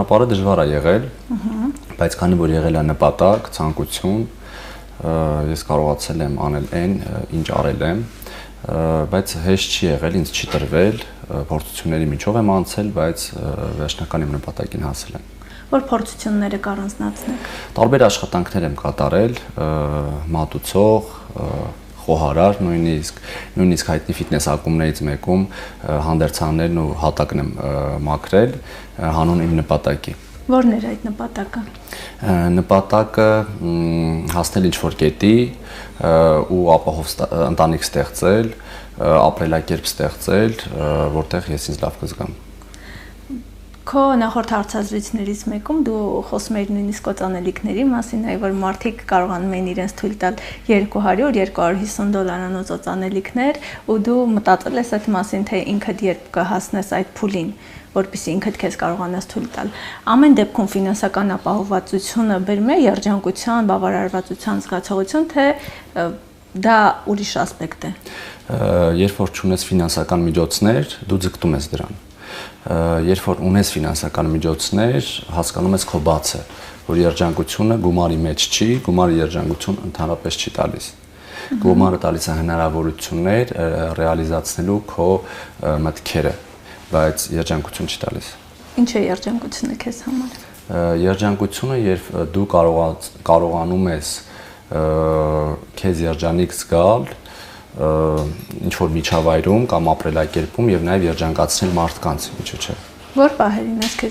Ապարը դժվար է եղել, բայց քանի որ եղել է նպատակ, ցանկություն, ես կարողացել եմ անել այն, ինչ արել եմ, բայց հեշտ չի եղել, ինձ չի տրվել, փորձությունների միջով եմ անցել, բայց վերջնական իմ նպատակին հասել եմ։ Որ փորձությունները կառանձնացնեք։ Տարբեր աշխատանքներ եմ կատարել, մատուցող, խոհարար, նույնիսկ հայտնի ֆիթնես ակումբներից մեկում հանդերձաններն ու հատակն եմ մաքրել հանուն իմ նպատակի։ Որն էր այդ նպատակը։ Նպատակը հասնել ինչ-որ կետի ու ապահով ընտանիք ստեղծել, ապրելակերպ ստեղծել, որտեղ ես ինձ լավ կզգամ։ Քո նախորդ հարցազրույցներից մեկում դու խոսում էիր նույնիսկ օծանելիքների մասին, այ որ մարդիկ կարողանում են իրենց թույլ տալ $200-250 օծանելիքներ, ու դու մտածել ես այդ մասին, թե ինքդ երբ կհասնես այդ փուլին, որպեսզի ինքդ քեզ կարողանաս թույլ տալ։ Ամեն դեպքում ֆինանսական ապահովվածությունը բերում է երջանկության, բավարարվածության զգացողություն, թե դա ուրիշ ասպեկտ է։ Երբ որ չունես ֆինանսական միջոցներ, դու ձգտում ես դրան։ Երբ որ ունես ֆինանսական միջոցներ, հասկանում ես քո բացը, որ երջանկությունը գումարի մեջ չի, գումարը երջանկություն ընդհանրապես չի տալիս։ Գումարը տալիս է հնարավորություններ ռեալիզացնելու քո մտքերը, բայց երջանկություն չի տալիս։ Ինչ է երջանկությունը քեզ համար։ Երջանկությունը, երբ դու կարողանում ես քեզ երջանիկ զգալ ինչ-որ միջավայրում կամ ապրելակերպում եւ նաեւ երջանկացնել մարդկանց, ինչու՞ չէ։ Որ պահերին ես քեզ